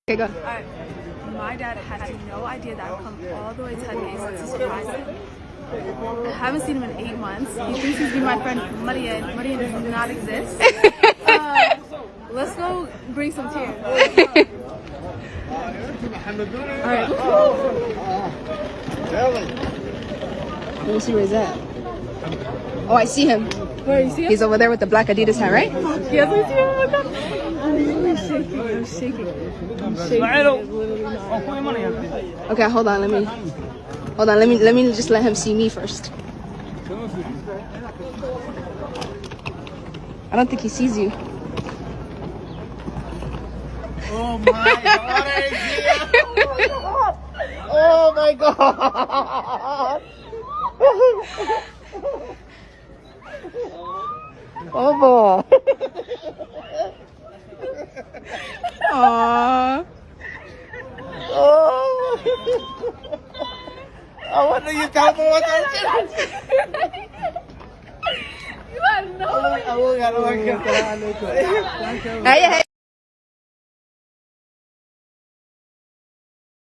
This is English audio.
Okay, go. Alright. My dad had no idea that I'd come all the way to kadis to surprise him. I haven't seen him in 8 months. He thinks he's been my friend Marian. Marian does not exist. Let's go bring some tears. Alright. Let me see where he's at. Oh, I see him. Where you see him? He's over there with the black Adidas hat, right? Yes, I see him. Oh my God. I'm shaking. I'm shaking. I'm shaking. It's literally not. Okay, hold on. Let me just let him see me first. I don't think he sees you. Oh my God! Oh my God! Oh boy! Aww. Oh! I wonder you tell me what You had no idea. I will get Hey, hey.